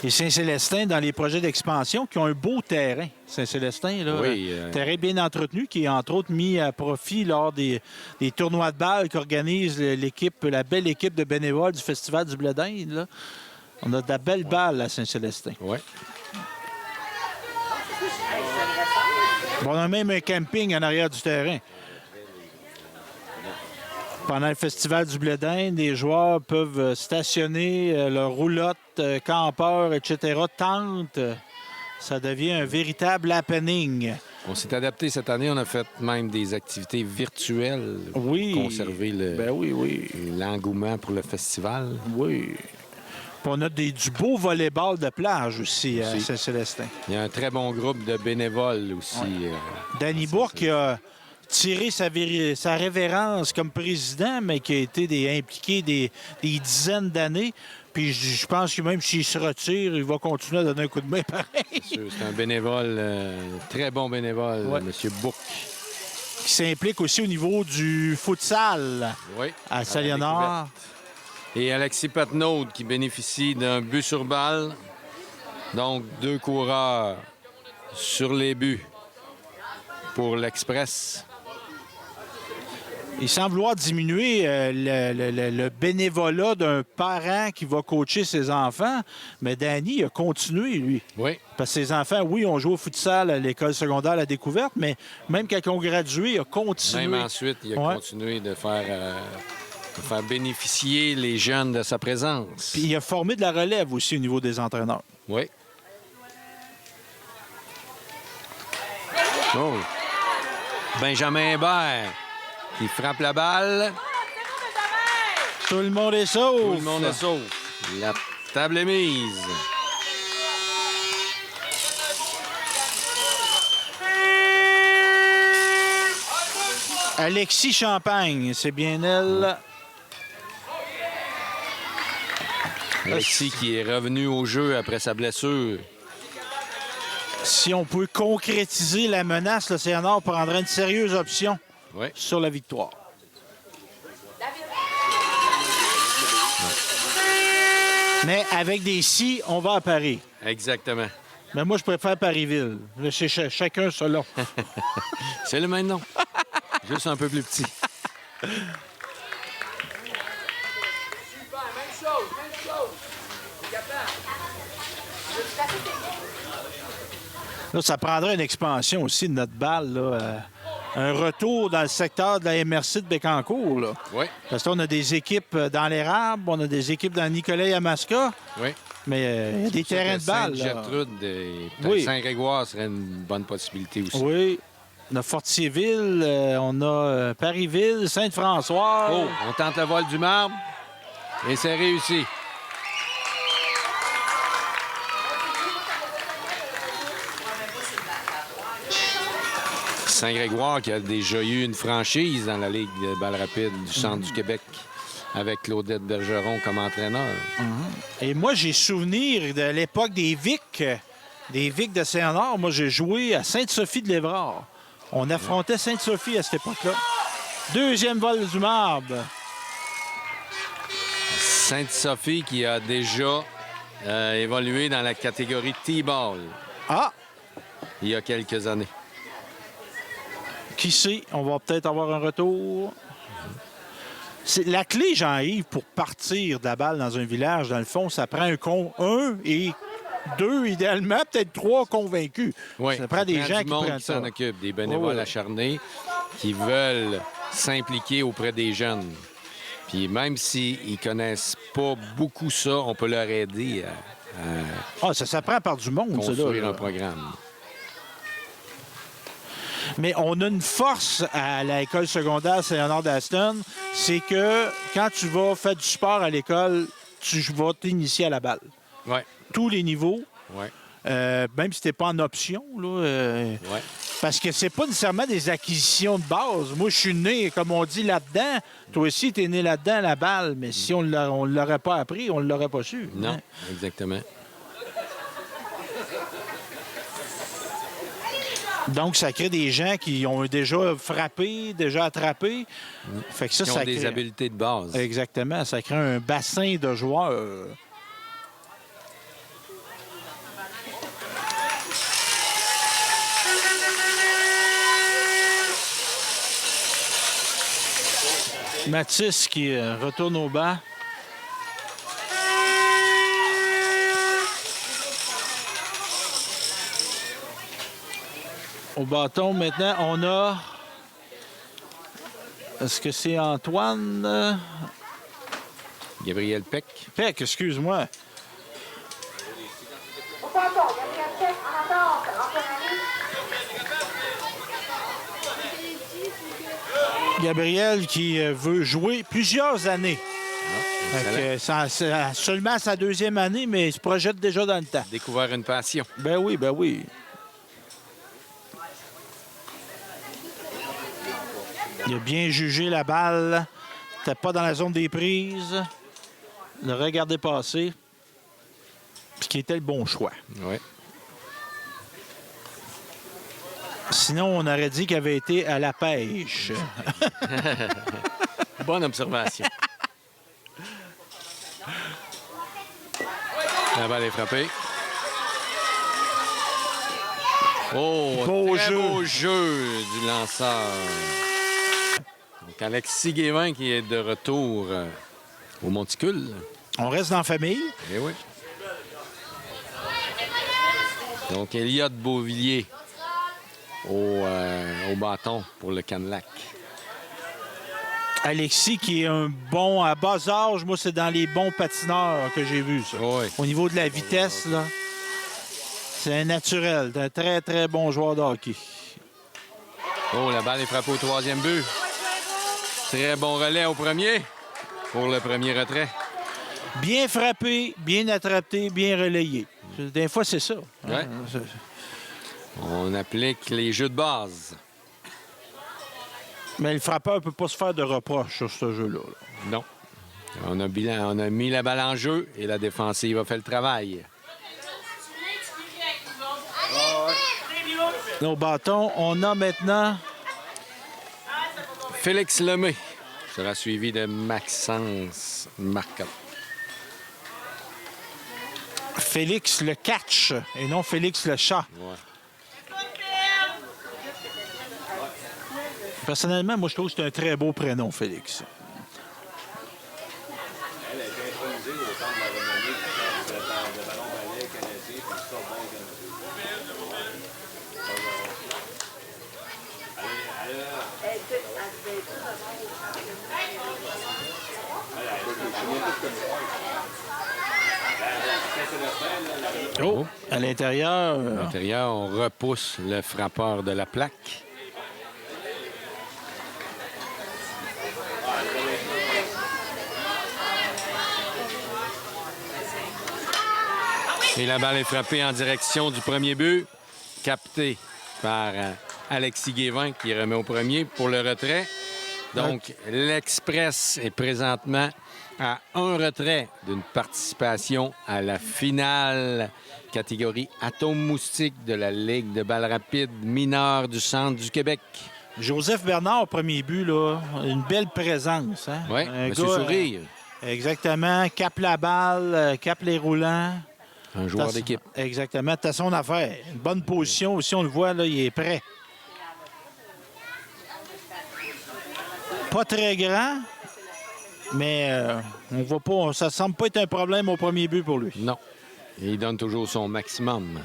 Et Saint-Célestin, dans les projets d'expansion, qui ont un beau terrain. Saint-Célestin, là, Oui, terrain bien entretenu, qui est entre autres mis à profit lors des tournois de balles qu'organise la belle équipe de bénévoles du Festival du Blé d'Inde, là. On a de la belle balle à Saint-Célestin. Oui. Bon, on a même un camping en arrière du terrain. Pendant le Festival du Blé d'Inde, les joueurs peuvent stationner leur roulotte, campeur, etc., tente. Ça devient un véritable happening. On s'est adapté cette année. On a fait même des activités virtuelles Oui. pour conserver Ben oui. l'engouement pour le festival. Oui. Puis on a du beau volleyball de plage aussi à Aussi. Saint-Célestin. Il y a un très bon groupe de bénévoles aussi. Danny Bourque a tiré sa révérence comme président, mais qui a été impliqué des dizaines d'années. Puis je pense que même s'il se retire, il va continuer à donner un coup de main pareil. C'est un bénévole, très bon bénévole, Ouais. M. Bourque. Qui s'implique aussi au niveau du futsal Oui. à Saint-Léonard. Et Alexis Patnaud qui bénéficie d'un but sur balle. Donc, 2 coureurs sur les buts pour l'Express. Il semble vouloir diminuer le bénévolat d'un parent qui va coacher ses enfants, mais Danny a continué, lui. Oui. Parce que ses enfants, oui, ont joué au futsal à l'école secondaire à la découverte, mais même quand ils ont gradué, il a continué. Même ensuite, il a Ouais. continué de faire bénéficier les jeunes de sa présence. Puis il a formé de la relève aussi au niveau des entraîneurs. Oui. Oh. Benjamin Hébert qui frappe la balle. Tout le monde est sauf. Tout le monde est sauf. La table est mise. Alexis Champagne, c'est bien elle. Alexis qui est revenu au jeu après sa blessure. Si on peut concrétiser la menace, le CNR prendrait une sérieuse option Oui. sur la victoire. Mais avec des si, on va à Paris. Exactement. Mais moi, je préfère Parisville. C'est chacun selon. C'est le même nom. Juste un peu plus petit. Là, ça prendrait une expansion aussi de notre balle. Là, un retour dans le secteur de la MRC de Bécancour. Là. Oui. Parce qu'on a des équipes dans l'Érable, on a des équipes dans Nicolas et Amaska, Oui. mais il y a des terrains de balle. là. Sainte-Gertrude et Oui. Saint-Grégoire serait une bonne possibilité aussi. Oui. On a Fortierville, on a Parisville, Sainte-François. Oh, on tente le vol du marbre et c'est réussi. Saint-Grégoire qui a déjà eu une franchise dans la Ligue de balle rapide du centre du Québec avec Claudette Bergeron comme entraîneur. Et moi, j'ai souvenir de l'époque des Vic de Saint-Honor. Moi, j'ai joué à Sainte-Sophie-de-Lévrard. On affrontait Sainte-Sophie à cette époque-là. Deuxième vol du marbre. Sainte-Sophie qui a déjà évolué dans la catégorie T-ball Ah, il y a quelques années. qui sait? On va peut-être avoir un retour. C'est la clé, Jean-Yves, pour partir de la balle dans un village, dans le fond, ça prend un et deux, idéalement, peut-être trois convaincus. Oui, ça prend des gens du qui monde prennent qui ça. s'en occupent, des bénévoles Oui. acharnés qui veulent s'impliquer auprès des jeunes. Puis même s'ils ne connaissent pas beaucoup ça, on peut leur aider à Ah, ça prend par du monde, ça, construire là. un programme. Mais on a une force à l'école secondaire Saint-Honor d'Aston, c'est que quand tu vas faire du sport à l'école, tu vas t'initier à la balle. Oui, Tous les niveaux, oui, même si tu n'es pas en option, là, oui. parce que c'est pas nécessairement des acquisitions de base. Moi, je suis né, comme on dit, là-dedans. Toi aussi, tu es né là-dedans, la balle. Mais si on ne l'aurait pas appris, on ne l'aurait pas su. Non, Hein? exactement. Donc, ça crée des gens qui ont déjà frappé, déjà attrapé. Fait que ça, Qui ont ça des crée... habiletés de base. Exactement. Ça crée un bassin de joueurs. Mathis qui retourne au banc. Au bâton, maintenant, on a... Est-ce que c'est Antoine? Gabriel Peck. Peck, excuse-moi. Au bâton, Gabriel Peck, en attente, Gabriel qui veut jouer plusieurs années. Fait Excellent. que c'est seulement sa deuxième année, mais il se projette déjà dans le temps. Découvert une passion. Ben oui, ben oui. Il a bien jugé la balle. T'es pas dans la zone des prises. Le regarder passer. Puis qui était le bon choix. Oui. Sinon, on aurait dit qu'il avait été à la pêche. Bonne observation. La balle est frappée. Oh, Beau très jeu. beau jeu du lanceur. Donc, Alexis Guévin qui est de retour au Monticule. On reste dans la famille. Eh oui. Donc, Elliott Beauvillier au bâton pour le Canlac. Alexis qui est un bon à bas âge. Moi, c'est dans les bons patineurs que j'ai vu ça. Oui. Au niveau de la vitesse, là, c'est un naturel. C'est un très, très bon joueur de hockey. Oh, la balle est frappée au troisième but. Très bon relais au premier pour le premier retrait. Bien frappé, bien attrapé, bien relayé. Des fois, c'est ça. Ouais. On applique les jeux de base. Mais le frappeur ne peut pas se faire de reproches sur ce jeu-là. là. Non. On a mis la balle en jeu et la défensive a fait le travail. Au bâton, on a maintenant Félix Lemay sera suivi de Maxence Marcotte. Félix le catch et non Félix le chat. Ouais. Personnellement, moi, je trouve que c'est un très beau prénom, Félix. Oh, à l'intérieur. À l'intérieur, on repousse le frappeur de la plaque. Et la balle est frappée en direction du premier but, capté par Alexis Guévin qui remet au premier pour le retrait. Donc, l'Express est présentement à un retrait d'une participation à la finale catégorie Atome Moustique de la Ligue de balle rapide mineure du centre du Québec. Joseph Bernard, au premier but, là, une belle présence. Hein? Oui, Un Monsieur gars, Sourire, exactement. Cap la balle, cap les roulants. un joueur T'as- d'équipe. Exactement. T'as son affaire. Une bonne position aussi, on le voit, là, il est prêt. Pas très grand, mais on voit pas. Ça semble pas être un problème au premier but pour lui. Non. Et il donne toujours son maximum.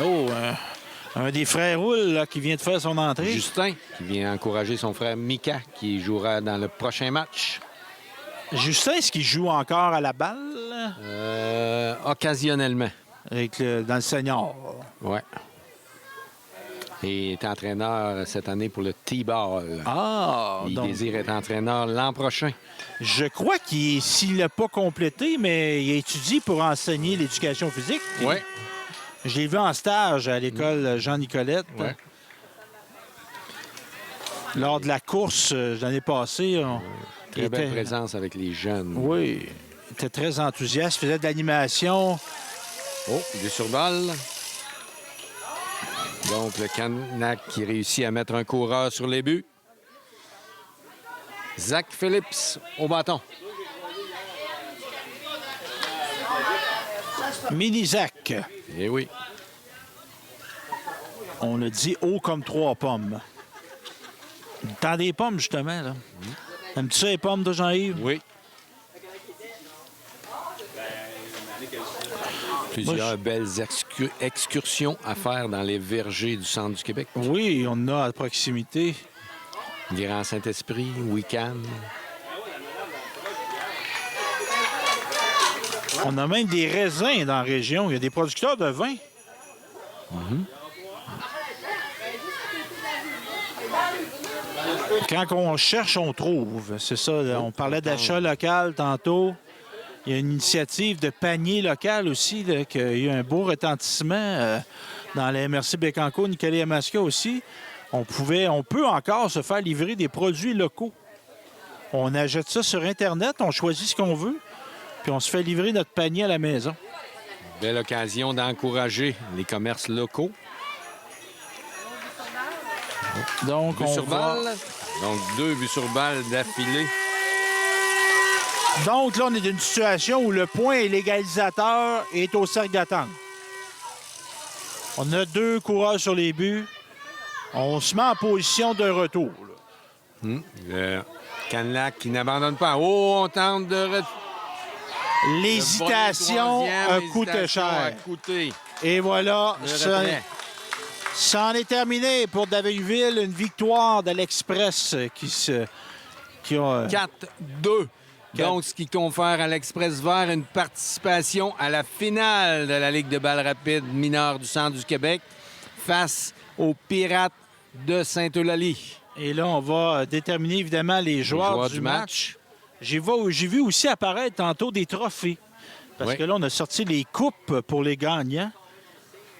Oh, un des frères Roule là, qui vient de faire son entrée. Justin, qui vient encourager son frère Mika, qui jouera dans le prochain match. Justin, est-ce qu'il joue encore à la balle Occasionnellement. dans le senior? Ouais. Et est entraîneur cette année pour le T-ball. Ah, Il donc, désire être entraîneur l'an prochain. je crois qu'il, s'il l'a pas complété, mais il étudie pour enseigner l'éducation physique. Oui. Je l'ai vu en stage à l'école Jean-Nicolette. Ouais. Lors de la course l'année passée. Très il belle était- présence avec les jeunes. Oui, il était très enthousiaste, faisait de l'animation. Oh, des surballes. Donc, le Canac qui réussit à mettre un coureur sur les buts. Zach Phillips au bâton. Mini-Zach, Eh oui. on le dit haut comme 3 pommes. Le temps des pommes, justement. Là. Aimes-tu ça, les pommes de Jean-Yves? Oui. Plusieurs belles excursions à faire dans les vergers du centre du Québec. Oui, on en a à proximité. Grand Saint-Esprit, Week-end. On a même des raisins dans la région. Il y a des producteurs de vin. Quand on cherche, on trouve. C'est ça. Là. On parlait d'achat local tantôt. Il y a une initiative de panier local aussi, là, qui a eu un beau retentissement dans la MRC Bécancour, Nicolet Masca aussi. On peut encore se faire livrer des produits locaux. On achète ça sur Internet, on choisit ce qu'on veut, puis on se fait livrer notre panier à la maison. Belle occasion d'encourager les commerces locaux. Donc, But on sur va... balle. Donc, 2 buts sur balle d'affilée. Donc, là, on est dans une situation où le point légalisateur est au cercle d'attente. On a 2 coureurs sur les buts. On se met en position de retour. Là. Le Canac qui n'abandonne pas. Oh, on tente de... L'hésitation a coûté cher. Coûté. Et voilà, Le ça retrait. en est terminé pour Davidville. Une victoire de l'Express qui a... 4-2. Donc, ce qui confère à l'Express Vert une participation à la finale de la Ligue de balle rapide mineure du centre du Québec face aux Pirates de Sainte-Eulalie. Et là, on va déterminer évidemment les joueurs du match. J'ai vu aussi apparaître tantôt des trophées. Parce Oui. que là, on a sorti les coupes pour les gagnants.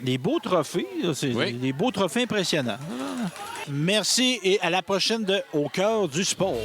Les beaux trophées, là, c'est Oui. des beaux trophées impressionnants. Merci et à la prochaine de Au cœur du sport.